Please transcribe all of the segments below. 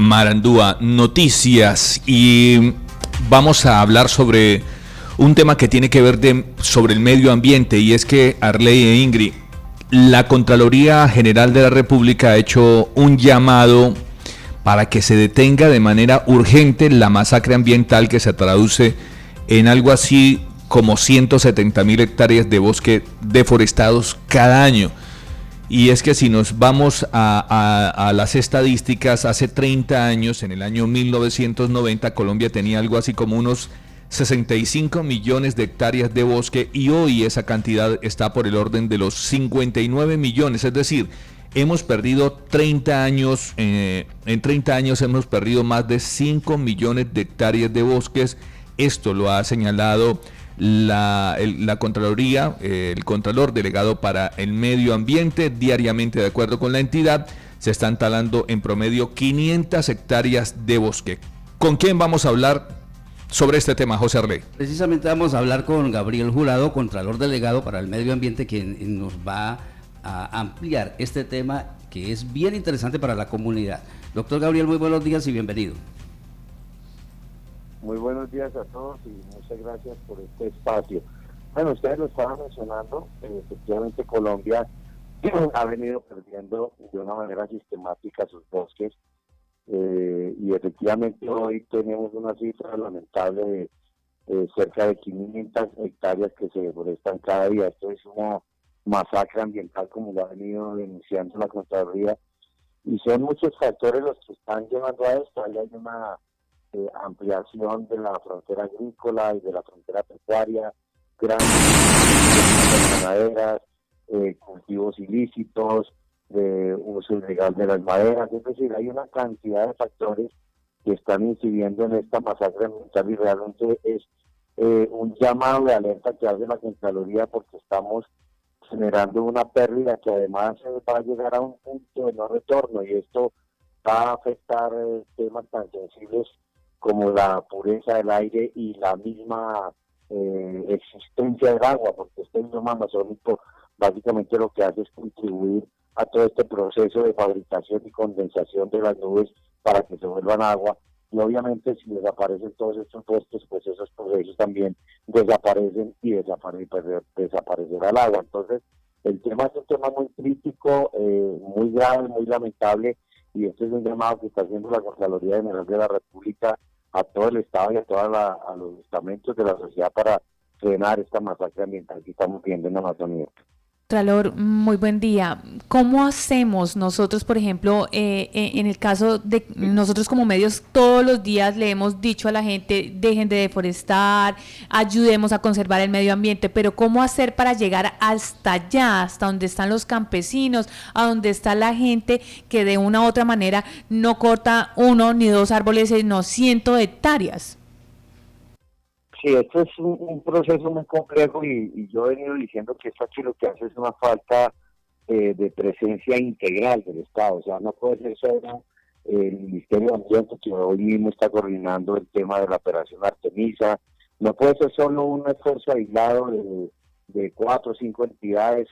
Marandúa, noticias, y vamos a hablar sobre un tema que tiene que ver sobre el medio ambiente, y es que, Arley e Ingrid, la Contraloría General de la República ha hecho un llamado para que se detenga de manera urgente la masacre ambiental que se traduce en algo así como 170.000 hectáreas de bosque deforestados cada año. Y es que si nos vamos a las estadísticas, hace 30 años, en el año 1990, Colombia tenía algo así como unos 65 millones de hectáreas de bosque, y hoy esa cantidad está por el orden de los 59 millones, es decir, hemos perdido 30 años, en 30 años hemos perdido más de 5 millones de hectáreas de bosques. Esto lo ha señalado la Contraloría, el Contralor Delegado para el Medio Ambiente. Diariamente, de acuerdo con la entidad, se están talando en promedio 500 hectáreas de bosque. ¿Con quién vamos a hablar sobre este tema, José Arley? Precisamente vamos a hablar con Gabriel Jurado, Contralor Delegado para el Medio Ambiente, quien nos va a ampliar este tema que es bien interesante para la comunidad. Doctor Gabriel, muy buenos días y bienvenido. Muy buenos días a todos y muchas gracias por este espacio. Bueno, ustedes lo estaban mencionando, efectivamente Colombia ha venido perdiendo de una manera sistemática sus bosques, y efectivamente hoy tenemos una cifra lamentable de cerca de 500 hectáreas que se deforestan cada día. Esto es una masacre ambiental, como lo ha venido denunciando la Contraloría, y son muchos factores los que están llevando a esto. Hay una ampliación de la frontera agrícola y de la frontera pecuaria, grandes ganaderas, cultivos ilícitos, uso ilegal de las maderas. Es decir, hay una cantidad de factores que están incidiendo en esta masacre ambiental, y realmente es un llamado de alerta que hace la Contraloría, porque estamos generando una pérdida que además va a llegar a un punto de no retorno, y esto va a afectar temas tan sensibles como la pureza del aire y la misma existencia del agua, porque este bioma amazónico básicamente lo que hace es contribuir a todo este proceso de fabricación y condensación de las nubes para que se vuelvan agua, y obviamente si desaparecen todos estos bosques, pues esos procesos también desaparecen y desaparecerá el agua. Entonces el tema es un tema muy crítico, muy grave, muy lamentable, y este es un llamado que está haciendo la Contraloría General de la República a todo el Estado y a los estamentos de la sociedad para frenar esta masacre ambiental que estamos viendo en la Amazonía. Contralor, muy buen día. ¿Cómo hacemos nosotros, por ejemplo, en el caso de nosotros como medios, todos los días le hemos dicho a la gente, dejen de deforestar, ayudemos a conservar el medio ambiente, pero ¿cómo hacer para llegar hasta allá, hasta donde están los campesinos, a donde está la gente que de una u otra manera no corta uno ni dos árboles, sino 100 hectáreas? Sí, esto es un proceso muy complejo, y yo he venido diciendo que esto aquí lo que hace es una falta de presencia integral del Estado. O sea, no puede ser solo el Ministerio de Ambiente, que hoy mismo está coordinando el tema de la operación Artemisa. No puede ser solo un esfuerzo aislado de 4 o 5 entidades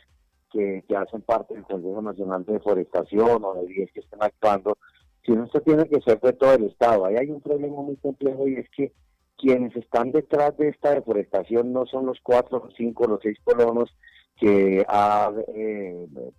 que hacen parte del Consejo Nacional de Deforestación, o de 10 que estén actuando, sino esto tiene que ser de todo el Estado. Ahí hay un problema muy complejo, y es que quienes están detrás de esta deforestación no son los 4, los 5, los 6 colonos que ha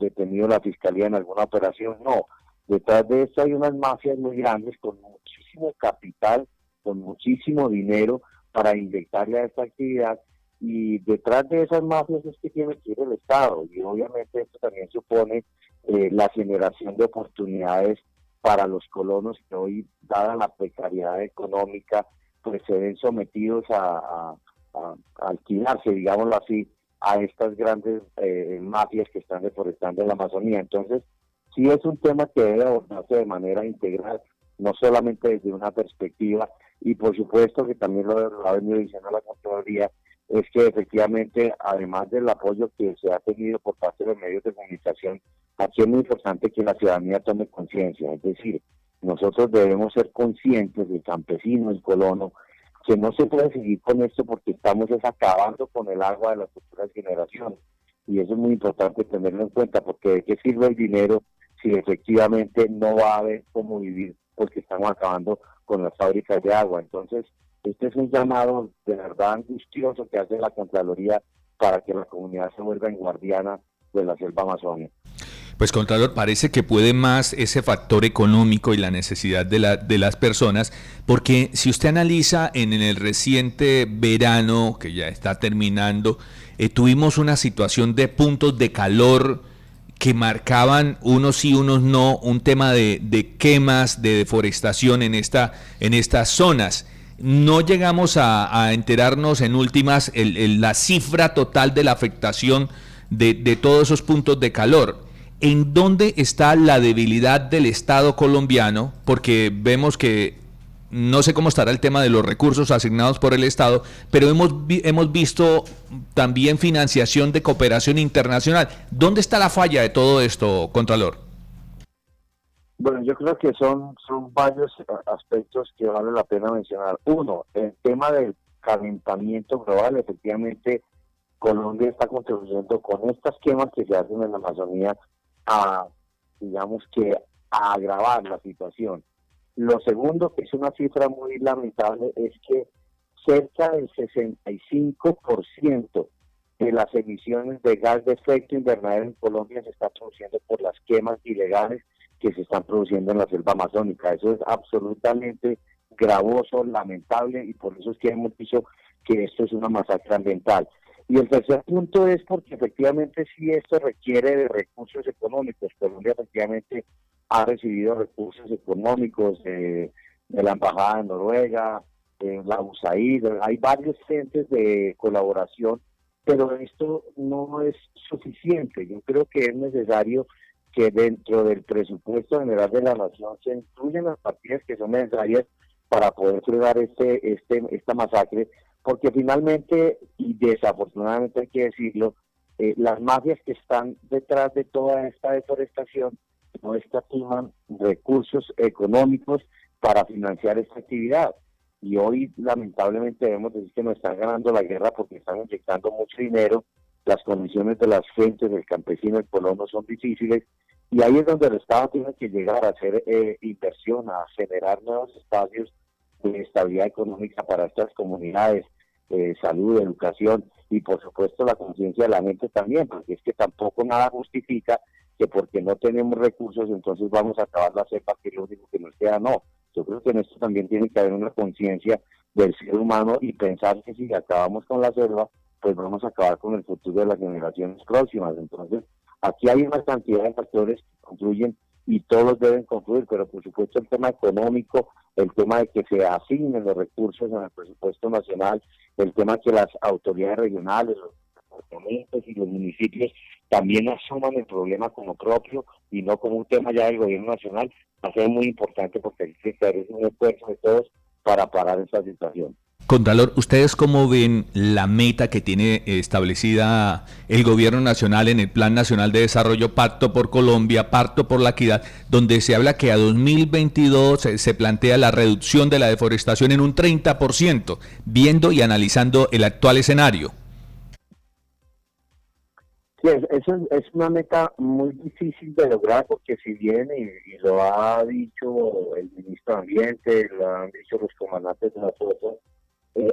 detenido la Fiscalía en alguna operación. No, detrás de esto hay unas mafias muy grandes con muchísimo capital, con muchísimo dinero para inyectarle a esta actividad, y detrás de esas mafias es que tiene que ir el Estado, y obviamente esto también supone la generación de oportunidades para los colonos que hoy, dada la precariedad económica, pues se ven sometidos a alquilarse, digámoslo así, a estas grandes mafias que están deforestando la Amazonía. Entonces, sí es un tema que debe abordarse de manera integral, no solamente desde una perspectiva, y por supuesto que también lo ha venido diciendo la Contraloría, es que efectivamente, además del apoyo que se ha tenido por parte de los medios de comunicación, aquí es muy importante que la ciudadanía tome conciencia. Es decir, nosotros debemos ser conscientes, del campesino, el colono, que no se puede seguir con esto, porque estamos acabando con el agua de las futuras generaciones. Y eso es muy importante tenerlo en cuenta, porque ¿de qué sirve el dinero si efectivamente no va a haber cómo vivir porque estamos acabando con las fábricas de agua. Entonces, este es un llamado de verdad angustioso que hace la Contraloría para que la comunidad se vuelva en guardiana de la selva amazónica. Pues, Contralor, parece que puede más ese factor económico y la necesidad de las personas, porque si usted analiza en el reciente verano, que ya está terminando, tuvimos una situación de puntos de calor que marcaban unos sí, unos no, un tema de quemas, de deforestación en estas zonas. No llegamos a enterarnos en últimas la cifra total de la afectación de todos esos puntos de calor. ¿En dónde está la debilidad del Estado colombiano? Porque vemos que no sé cómo estará el tema de los recursos asignados por el Estado, pero hemos visto también financiación de cooperación internacional. ¿Dónde está la falla de todo esto, Contralor? Bueno, yo creo que son varios aspectos que vale la pena mencionar. Uno, el tema del calentamiento global. Efectivamente, Colombia está contribuyendo con estas quemas que se hacen en la Amazonía a, digamos que, a agravar la situación. Lo segundo, que es una cifra muy lamentable, es que cerca del 65% de las emisiones de gas de efecto invernadero en Colombia se está produciendo por las quemas ilegales que se están produciendo en la selva amazónica. Eso es absolutamente gravoso, lamentable, y por eso es que hemos dicho que esto es una masacre ambiental. Y el tercer punto es porque efectivamente sí esto requiere de recursos económicos. Colombia efectivamente ha recibido recursos económicos de la Embajada de Noruega, la USAID, hay varios entes de colaboración, pero esto no es suficiente. Yo creo que es necesario que dentro del presupuesto general de la nación se incluyan las partidas que son necesarias para poder frenar esta masacre, porque finalmente, y desafortunadamente hay que decirlo, las mafias que están detrás de toda esta deforestación no escatiman recursos económicos para financiar esta actividad. Y hoy, lamentablemente, debemos decir que nos están ganando la guerra porque están inyectando mucho dinero, las condiciones de las gentes, del campesino, del colono son difíciles, y ahí es donde el Estado tiene que llegar a hacer inversión, a generar nuevos espacios de estabilidad económica para estas comunidades, salud, educación y por supuesto la conciencia de la gente también, porque es que tampoco nada justifica que porque no tenemos recursos entonces vamos a acabar la cepa, que es lo único que nos queda. No, yo creo que en esto también tiene que haber una conciencia del ser humano y pensar que si acabamos con la selva, pues vamos a acabar con el futuro de las generaciones próximas. Entonces, aquí hay una cantidad de factores que confluyen y todos deben confluir, pero por supuesto el tema económico, el tema de que se asignen los recursos en el presupuesto nacional, el tema de que las autoridades regionales, los departamentos y los municipios también asuman el problema como propio y no como un tema ya del gobierno nacional, va a ser muy importante porque hay que hacer un esfuerzo de todos para parar esta situación. Contralor, ¿ustedes cómo ven la meta que tiene establecida el gobierno nacional en el Plan Nacional de Desarrollo, Pacto por Colombia, Pacto por la Equidad, donde se habla que a 2022 se plantea la reducción de la deforestación en un 30%, viendo y analizando el actual escenario? Sí, es una meta muy difícil de lograr porque si bien, y lo ha dicho el ministro de Ambiente, lo han dicho los comandantes de las fuerzas,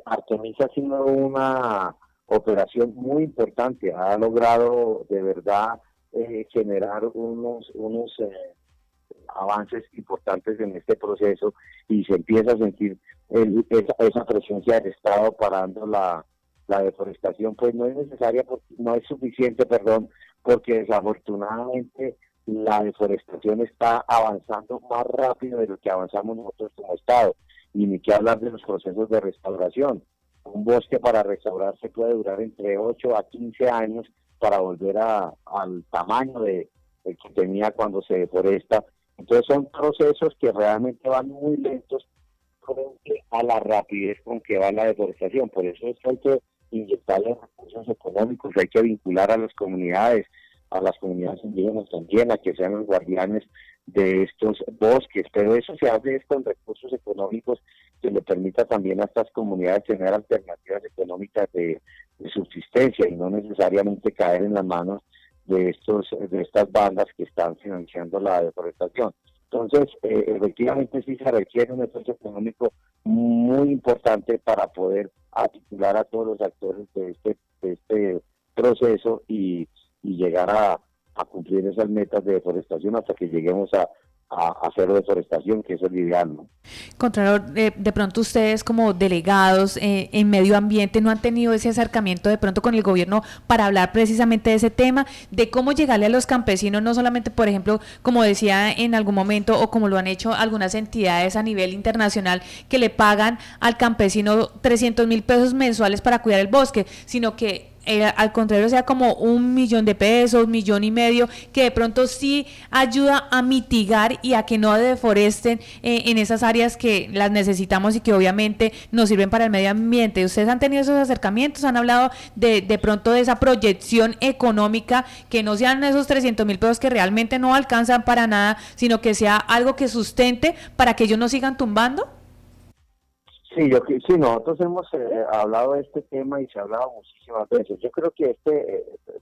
Artemisa ha sido una operación muy importante, ha logrado de verdad generar unos avances importantes en este proceso y se empieza a sentir esa presencia del Estado parando la deforestación. Pues no es necesaria, no es suficiente, porque desafortunadamente la deforestación está avanzando más rápido de lo que avanzamos nosotros como Estado, y ni que hablar de los procesos de restauración. Un bosque para restaurarse puede durar entre 8 a 15 años para volver al tamaño que tenía cuando se deforesta. Entonces son procesos que realmente van muy lentos frente a la rapidez con que va la deforestación. Por eso es que hay que inyectarle recursos económicos, hay que vincular a las comunidades indígenas también, a que sean los guardianes de estos bosques, pero eso se hace con recursos económicos que le permita también a estas comunidades tener alternativas económicas de subsistencia y no necesariamente caer en las manos de estas bandas que están financiando la deforestación. Entonces, efectivamente sí se requiere un esfuerzo económico muy importante para poder articular a todos los actores de este proceso y llegar a cumplir esas metas de deforestación hasta que lleguemos a cero deforestación, que eso es lo ideal, ¿no? Contralor, de pronto ustedes como delegados en medio ambiente no han tenido ese acercamiento de pronto con el gobierno para hablar precisamente de ese tema, de cómo llegarle a los campesinos, no solamente, por ejemplo, como decía en algún momento o como lo han hecho algunas entidades a nivel internacional que le pagan al campesino 300.000 pesos mensuales para cuidar el bosque, sino que al contrario sea como 1.000.000 de pesos, 1.500.000, que de pronto sí ayuda a mitigar y a que no deforesten en esas áreas que las necesitamos y que obviamente nos sirven para el medio ambiente. ¿Ustedes han tenido esos acercamientos? ¿Han hablado de pronto de esa proyección económica, que no sean esos 300.000 pesos que realmente no alcanzan para nada, sino que sea algo que sustente para que ellos no sigan tumbando? Sí, sí, nosotros hemos hablado de este tema y se ha hablado muchísimas veces. Yo creo que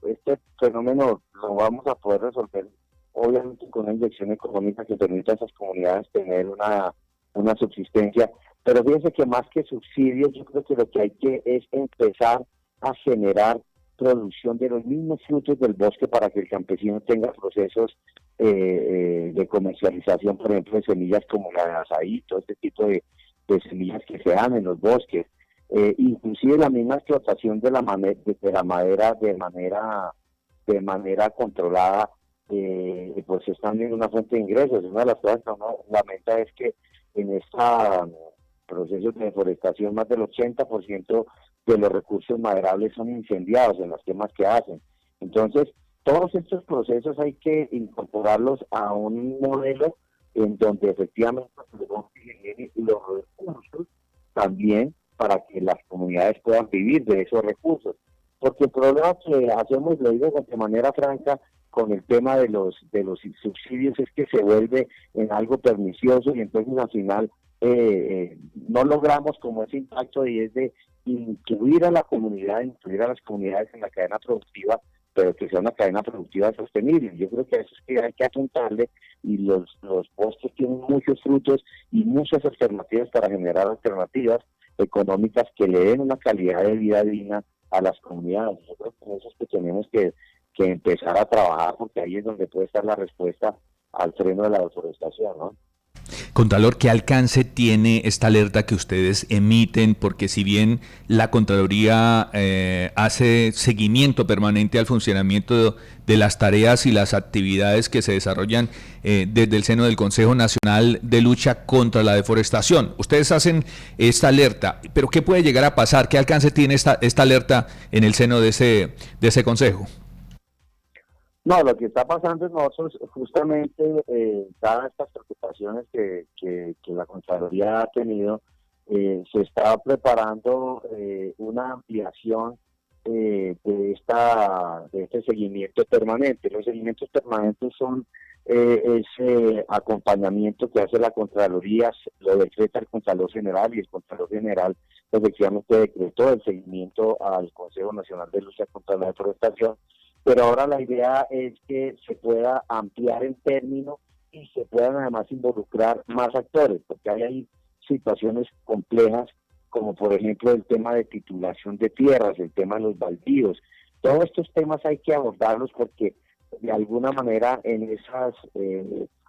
este fenómeno lo vamos a poder resolver, obviamente, con una inyección económica que permita a esas comunidades tener una subsistencia. Pero fíjense que más que subsidios, yo creo que lo que hay que es empezar a generar producción de los mismos frutos del bosque para que el campesino tenga procesos de comercialización, por ejemplo, de semillas como la de azaí, todo este tipo de semillas que se dan en los bosques, inclusive la misma explotación de la madera de manera controlada, pues es también una fuente de ingresos. Una de las cosas que uno lamenta es que en este proceso de deforestación más del 80% de los recursos maderables son incendiados en las quemas que hacen. Entonces, todos estos procesos hay que incorporarlos a un modelo en donde efectivamente los recursos también para que las comunidades puedan vivir de esos recursos. Porque el problema que hacemos, lo digo de manera franca, con el tema de los subsidios es que se vuelve en algo pernicioso y entonces al final no logramos como ese impacto y es de incluir a las comunidades en la cadena productiva, pero que sea una cadena productiva sostenible. Yo creo que a eso es que hay que apuntarle y los bosques tienen muchos frutos y muchas alternativas para generar alternativas económicas que le den una calidad de vida digna a las comunidades. Yo creo que eso es que tenemos que empezar a trabajar, porque ahí es donde puede estar la respuesta al freno de la deforestación, ¿no? Contralor, ¿qué alcance tiene esta alerta que ustedes emiten? Porque si bien la Contraloría hace seguimiento permanente al funcionamiento de las tareas y las actividades que se desarrollan desde el seno del Consejo Nacional de Lucha contra la Deforestación, ustedes hacen esta alerta, pero ¿qué puede llegar a pasar? ¿Qué alcance tiene esta alerta en el seno de ese Consejo? No, lo que está pasando es nosotros justamente, dadas estas preocupaciones que la Contraloría ha tenido, se está preparando una ampliación de este seguimiento permanente. Los seguimientos permanentes son ese acompañamiento que hace la Contraloría, lo decreta el Contralor General y el Contralor General efectivamente decretó el seguimiento al Consejo Nacional de Lucha contra la Deforestación. Pero ahora la idea es que se pueda ampliar el término y se puedan además involucrar más actores, porque hay situaciones complejas, como por ejemplo el tema de titulación de tierras, el tema de los baldíos. Todos estos temas hay que abordarlos porque de alguna manera en esas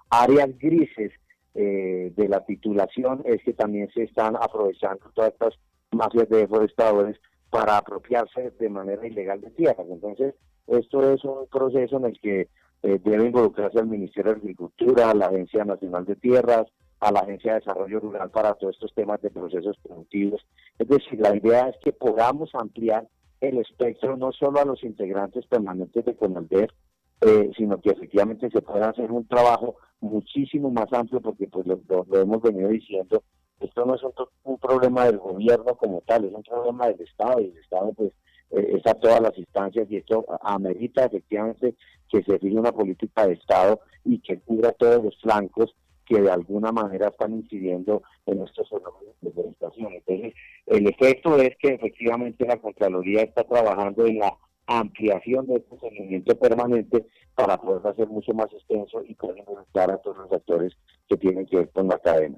áreas grises de la titulación es que también se están aprovechando todas estas mafias de deforestadores para apropiarse de manera ilegal de tierras. Entonces, esto es un proceso en el que debe involucrarse el Ministerio de Agricultura, la Agencia Nacional de Tierras, a la Agencia de Desarrollo Rural para todos estos temas de procesos productivos. Es decir, la idea es que podamos ampliar el espectro no solo a los integrantes permanentes de CONALDER, sino que efectivamente se pueda hacer un trabajo muchísimo más amplio, porque pues lo hemos venido diciendo, esto no es un problema del gobierno como tal, es un problema del Estado, y el Estado pues es a todas las instancias, y esto amerita efectivamente que se fije una política de Estado y que cubra todos los flancos que de alguna manera están incidiendo en estos fenómenos de deforestación. Entonces, el efecto es que efectivamente la Contraloría está trabajando en la ampliación de este seguimiento permanente para poder hacer mucho más extenso y poder involucrar a todos los actores que tienen que ver con la cadena.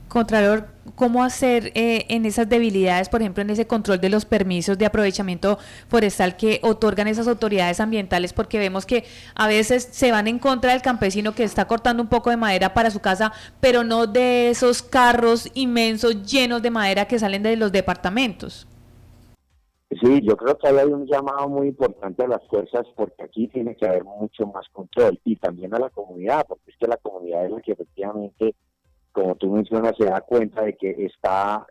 Contralor, ¿cómo hacer en esas debilidades, por ejemplo, en ese control de los permisos de aprovechamiento forestal que otorgan esas autoridades ambientales? Porque vemos que a veces se van en contra del campesino que está cortando un poco de madera para su casa, pero no de esos carros inmensos llenos de madera que salen de los departamentos. Sí, yo creo que ahí hay un llamado muy importante a las fuerzas porque aquí tiene que haber mucho más control y también a la comunidad, porque es que la comunidad es la que efectivamente, como tú mencionas, se da cuenta de que está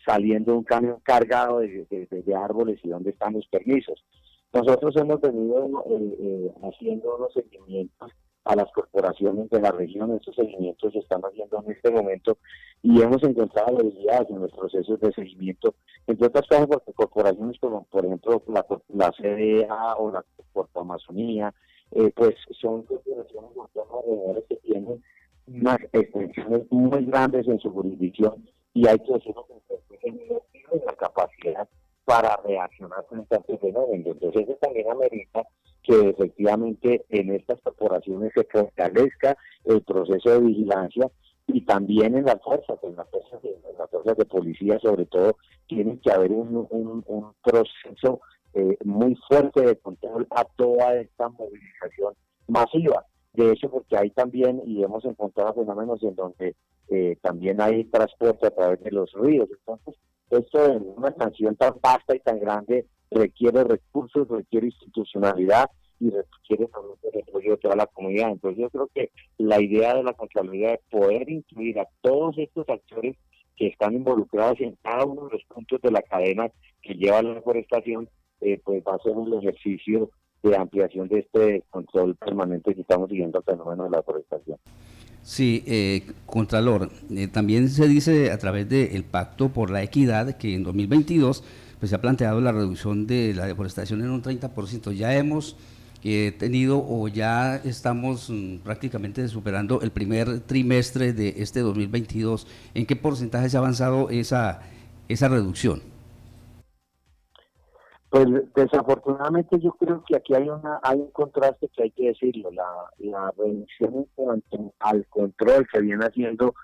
saliendo un camión cargado de árboles y dónde están los permisos. Nosotros hemos venido haciendo los seguimientos a las corporaciones de la región. Estos seguimientos se están haciendo en este momento y hemos encontrado debilidades en los procesos de seguimiento, entre otras cosas porque corporaciones como por ejemplo la CDA o la Corpo Amazonía, pues son corporaciones alrededores que tienen unas extensiones muy grandes en su jurisdicción y hay que decirlo que tienen la capacidad para reaccionar frente a este fenómeno. Entonces eso también amerita que efectivamente en estas corporaciones se fortalezca el proceso de vigilancia y también en las fuerzas, en las fuerzas de policía sobre todo, tiene que haber un proceso muy fuerte de control a toda esta movilización masiva. De hecho, porque hay también, y hemos encontrado fenómenos en donde también hay transporte a través de los ríos. Entonces, esto en una sanción tan vasta y tan grande requiere recursos, requiere institucionalidad y requiere también el apoyo de toda la comunidad. Entonces yo creo que la idea de la Contraloría es poder incluir a todos estos actores que están involucrados en cada uno de los puntos de la cadena que lleva la deforestación, pues va a ser un ejercicio de ampliación de este control permanente que estamos siguiendo el fenómeno de la deforestación. Sí, Contralor, también se dice a través del Pacto por la Equidad que en 2022 pues, se ha planteado la reducción de la deforestación en un 30%. Ya hemos tenido o ya estamos prácticamente superando el primer trimestre de este 2022. ¿En qué porcentaje se ha avanzado esa reducción? Pues desafortunadamente yo creo que aquí hay un contraste que hay que decirlo. La reducción en cuanto al control que viene haciendo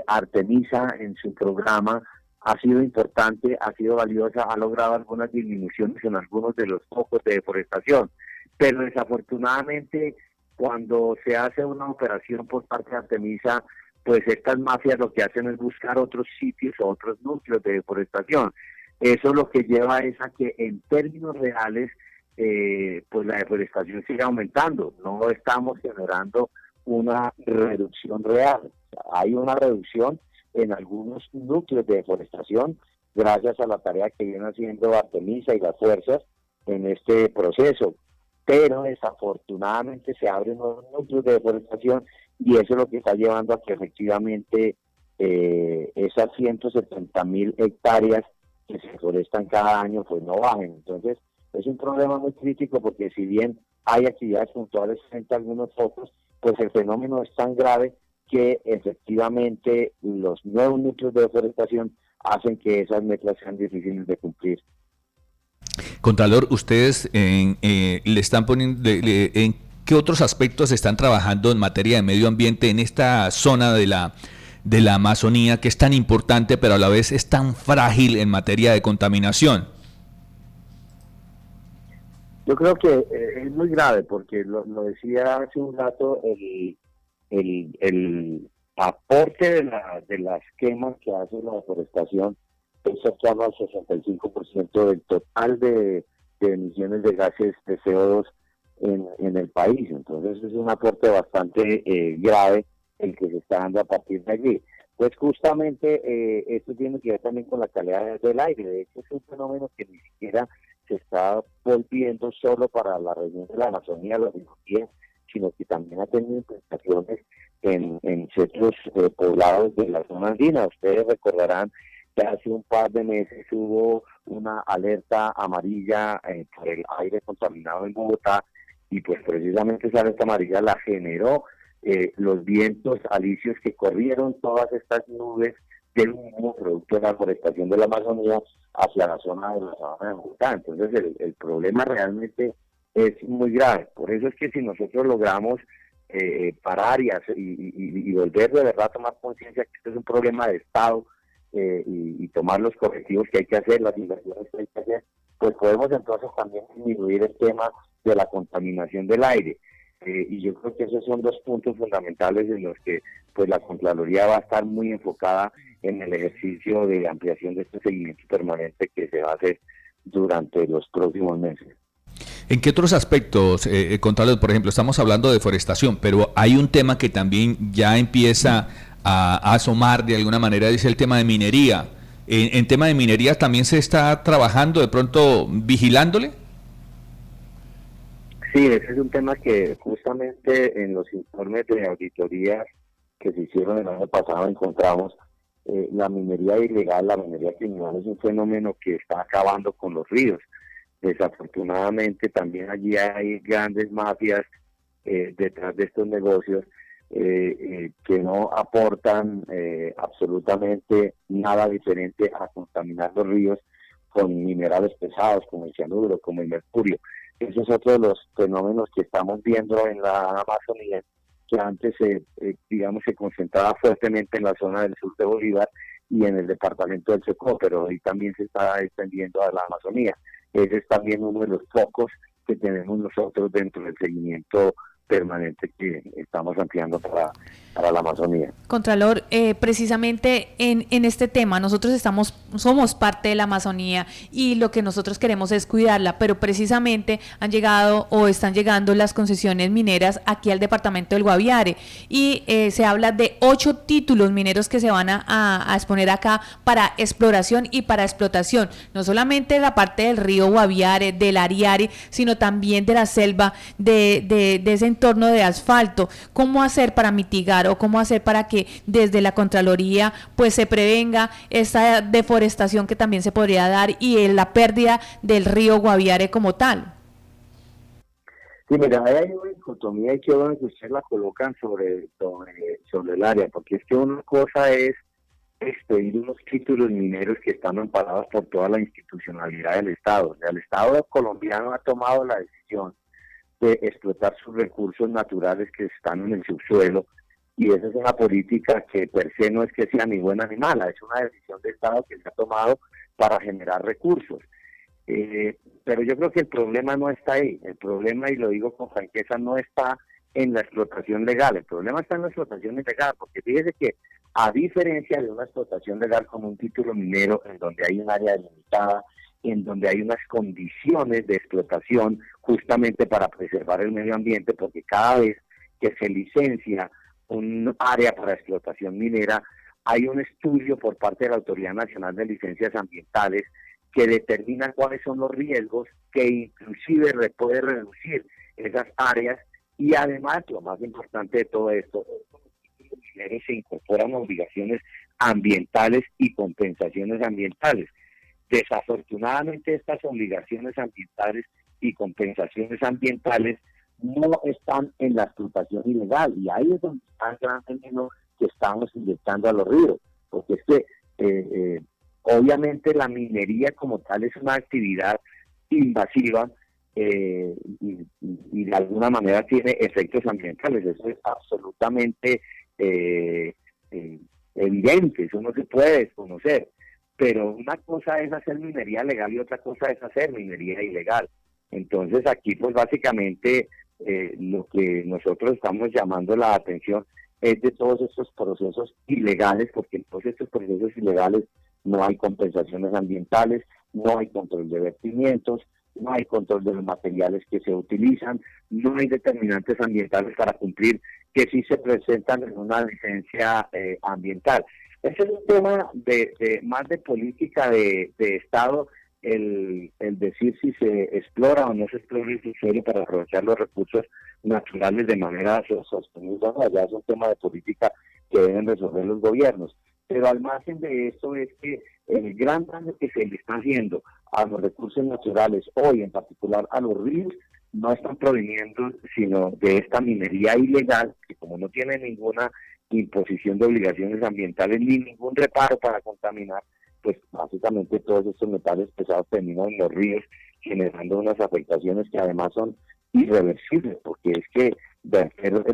Artemisa en su programa ha sido importante, ha sido valiosa, ha logrado algunas disminuciones en algunos de los focos de deforestación, pero desafortunadamente cuando se hace una operación por parte de Artemisa, pues estas mafias lo que hacen es buscar otros sitios o otros núcleos de deforestación. Eso lo que lleva es a que en términos reales, pues la deforestación sigue aumentando. No estamos generando una reducción real. Hay una reducción en algunos núcleos de deforestación gracias a la tarea que viene haciendo Artemisa y las fuerzas en este proceso. Pero desafortunadamente se abren nuevos núcleos de deforestación y eso es lo que está llevando a que efectivamente esas 170.000 hectáreas que se forestan cada año pues no bajen. Entonces es un problema muy crítico porque si bien hay actividades puntuales frente a algunos focos, pues el fenómeno es tan grave que efectivamente los nuevos núcleos de deforestación hacen que esas metas sean difíciles de cumplir. Contralor, ustedes le están poniendo, ¿en qué otros aspectos están trabajando en materia de medio ambiente en esta zona de la Amazonía que es tan importante pero a la vez es tan frágil en materia de contaminación? Yo creo que es muy grave porque lo decía hace un rato, el aporte de las quemas que hace la deforestación es cercano al 65% del total de emisiones de gases de CO2 en el país. Entonces es un aporte bastante grave el que se está dando a partir de allí. Pues justamente esto tiene que ver también con la calidad del aire. De hecho es un fenómeno que ni siquiera se está volviendo solo para la región de la Amazonía, sino que también ha tenido implicaciones en centros poblados de la zona andina. Ustedes recordarán que hace un par de meses hubo una alerta amarilla por el aire contaminado en Bogotá y pues precisamente esa alerta amarilla la generó los vientos alisios que corrieron todas estas nubes de humo producto de la forestación de la Amazonía hacia la zona de Bogotá. Entonces el problema realmente es muy grave. Por eso es que si nosotros logramos parar y volver de verdad a tomar conciencia que este es un problema de Estado, y tomar los correctivos que hay que hacer, las inversiones que hay que hacer, pues podemos entonces también disminuir el tema de la contaminación del aire. Y yo creo que esos son dos puntos fundamentales en los que pues la Contraloría va a estar muy enfocada en el ejercicio de ampliación de este seguimiento permanente que se va a hacer durante los próximos meses. ¿En qué otros aspectos, Contralor? Por ejemplo, estamos hablando de deforestación, pero hay un tema que también ya empieza a asomar de alguna manera, es el tema de minería. En tema de minería también se está trabajando, de pronto vigilándole. Sí, ese es un tema que justamente en los informes de auditorías que se hicieron el año pasado encontramos la minería ilegal, la minería criminal es un fenómeno que está acabando con los ríos. Desafortunadamente también allí hay grandes mafias detrás de estos negocios que no aportan absolutamente nada diferente a contaminar los ríos con minerales pesados como el cianuro, como el mercurio. Ese es otro de los fenómenos que estamos viendo en la Amazonía, que antes digamos se concentraba fuertemente en la zona del sur de Bolívar y en el departamento del Chocó, pero hoy también se está extendiendo a la Amazonía. Ese es también uno de los focos que tenemos nosotros dentro del seguimiento permanente que estamos ampliando para la Amazonía. Contralor, precisamente en este tema, nosotros somos parte de la Amazonía y lo que nosotros queremos es cuidarla, pero precisamente han llegado o están llegando las concesiones mineras aquí al departamento del Guaviare y se habla de 8 títulos mineros que se van a exponer acá para exploración y para explotación, no solamente la parte del río Guaviare, del Ariari, sino también de la selva, de ese entorno de asfalto. ¿Cómo hacer para mitigar o cómo hacer para que desde la Contraloría pues se prevenga esta deforestación que también se podría dar y la pérdida del río Guaviare como tal? Sí, mira, hay una dicotomía y que bueno que ustedes la colocan sobre el área, porque es que una cosa es expedir unos títulos mineros que están amparados por toda la institucionalidad del Estado. O sea, el Estado colombiano ha tomado la decisión de explotar sus recursos naturales que están en el subsuelo, y esa es una política que per se no es que sea ni buena ni mala, es una decisión de Estado que se ha tomado para generar recursos. Pero yo creo que el problema no está ahí, el problema, y lo digo con franqueza, no está en la explotación legal, el problema está en la explotación ilegal, porque fíjese que a diferencia de una explotación legal como un título minero en donde hay un área delimitada, en donde hay unas condiciones de explotación justamente para preservar el medio ambiente, porque cada vez que se licencia un área para explotación minera, hay un estudio por parte de la Autoridad Nacional de Licencias Ambientales que determina cuáles son los riesgos, que inclusive puede reducir esas áreas, y además, lo más importante de todo esto, se incorporan obligaciones ambientales y compensaciones ambientales. Desafortunadamente, estas obligaciones ambientales y compensaciones ambientales no están en la explotación ilegal, y ahí es donde está el gran veneno que estamos inyectando a los ríos, porque es que obviamente la minería como tal es una actividad invasiva y de alguna manera tiene efectos ambientales, eso es absolutamente evidente, eso no se puede desconocer. Pero una cosa es hacer minería legal y otra cosa es hacer minería ilegal. Entonces aquí pues básicamente lo que nosotros estamos llamando la atención es de todos estos procesos ilegales, porque en todos estos procesos ilegales no hay compensaciones ambientales, no hay control de vertimientos, no hay control de los materiales que se utilizan, no hay determinantes ambientales para cumplir que sí se presentan en una licencia ambiental. Ese es un tema más de política de Estado, el decir si se explora o no se explora el subsuelo para aprovechar los recursos naturales de manera sostenible. Ya es un tema de política que deben resolver los gobiernos. Pero al margen de eso es que el gran daño que se le está haciendo a los recursos naturales hoy, en particular a los ríos, no están proveniendo sino de esta minería ilegal, que como no tiene ninguna imposición de obligaciones ambientales ni ningún reparo para contaminar, pues básicamente todos estos metales pesados terminan en los ríos, generando unas afectaciones que además son irreversibles, porque es que verter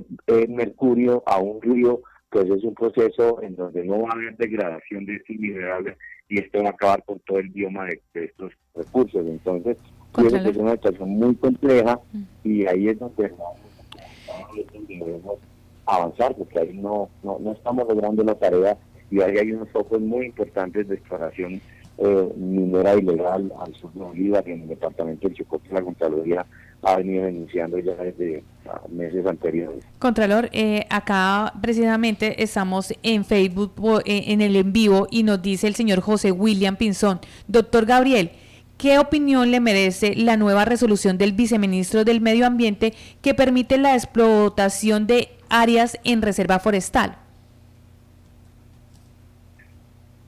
mercurio a un río, pues es un proceso en donde no va a haber degradación de estos minerales y esto va a acabar con todo el bioma de estos recursos. Entonces, tiene que ser una situación muy compleja y ahí es donde debemos avanzar, porque ahí no estamos logrando la tarea y ahí hay unos focos muy importantes de exploración minera ilegal al sur de Bolívar y en el departamento del Chocó, que la Contraloría ha venido denunciando ya desde meses anteriores. Contralor, acá precisamente estamos en Facebook en el en vivo y nos dice el señor José William Pinzón: doctor Gabriel, ¿qué opinión le merece la nueva resolución del viceministro del Medio Ambiente que permite la explotación de áreas en reserva forestal?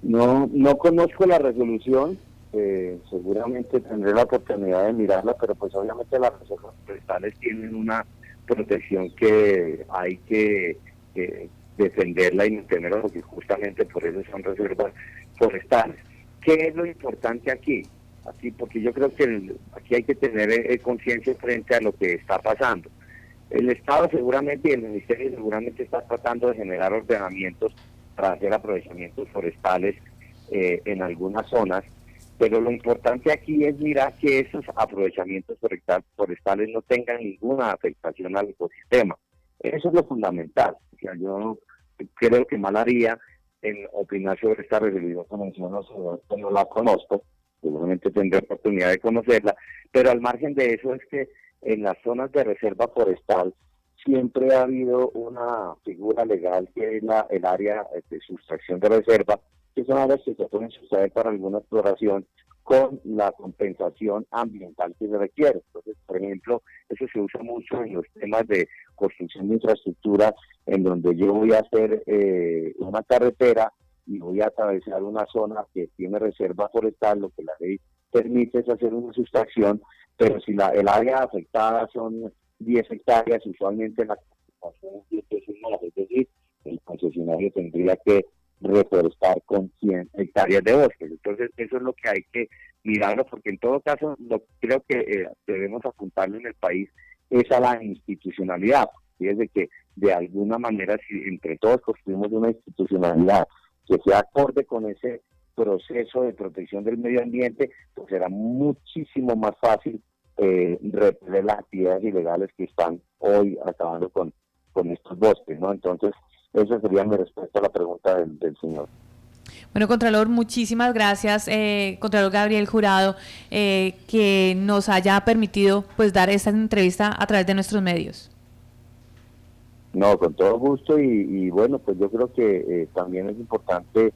No conozco la resolución, seguramente tendré la oportunidad de mirarla, pero pues obviamente las reservas forestales tienen una protección que hay que defenderla y mantenerla, porque justamente por eso son reservas forestales. ¿Qué es lo importante aquí? Porque yo creo que aquí hay que tener conciencia frente a lo que está pasando. El Estado seguramente y el Ministerio seguramente está tratando de generar ordenamientos para hacer aprovechamientos forestales en algunas zonas, pero lo importante aquí es mirar que esos aprovechamientos forestales no tengan ninguna afectación al ecosistema. Eso es lo fundamental. O sea, yo creo que mal haría en opinar sobre esta resolución que menciono, no la conozco, seguramente tendré oportunidad de conocerla, pero al margen de eso es que en las zonas de reserva forestal siempre ha habido una figura legal que es el área de sustracción de reserva, que son áreas que se pueden sustraer para alguna exploración con la compensación ambiental que se requiere. Entonces, por ejemplo, eso se usa mucho en los temas de construcción de infraestructura, en donde yo voy a hacer una carretera y voy a atravesar una zona que tiene reserva forestal. Lo que la ley permite es hacer una sustracción, pero si el área afectada son 10 hectáreas, usualmente la compensación es más, es decir, el concesionario tendría que reforestar con 100 hectáreas de bosques. Entonces, eso es lo que hay que mirarlo, porque en todo caso, creo que debemos apuntarlo en el país es a la institucionalidad. Fíjese que de alguna manera, si entre todos construimos una institucionalidad que sea acorde con ese proceso de protección del medio ambiente, pues será muchísimo más fácil repeler las actividades ilegales que están hoy acabando con estos bosques, ¿no? Entonces, esa sería mi respuesta a la pregunta del señor. Bueno, Contralor, muchísimas gracias, Contralor Gabriel Jurado, que nos haya permitido pues dar esta entrevista a través de nuestros medios. No, con todo gusto y bueno, pues yo creo que también es importante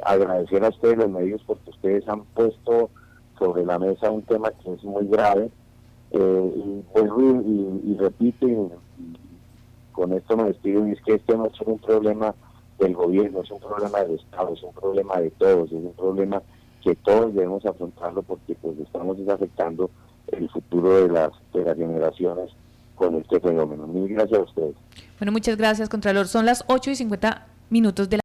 agradecer a ustedes los medios, porque ustedes han puesto sobre la mesa un tema que es muy grave, y repito, y con esto me despido, y es que este no es un problema del gobierno, es un problema del Estado, es un problema de todos, es un problema que todos debemos afrontarlo, porque pues estamos afectando el futuro de las generaciones con este fenómeno. Mil gracias a ustedes. Bueno, muchas gracias, Contralor. Son las 8:50 de la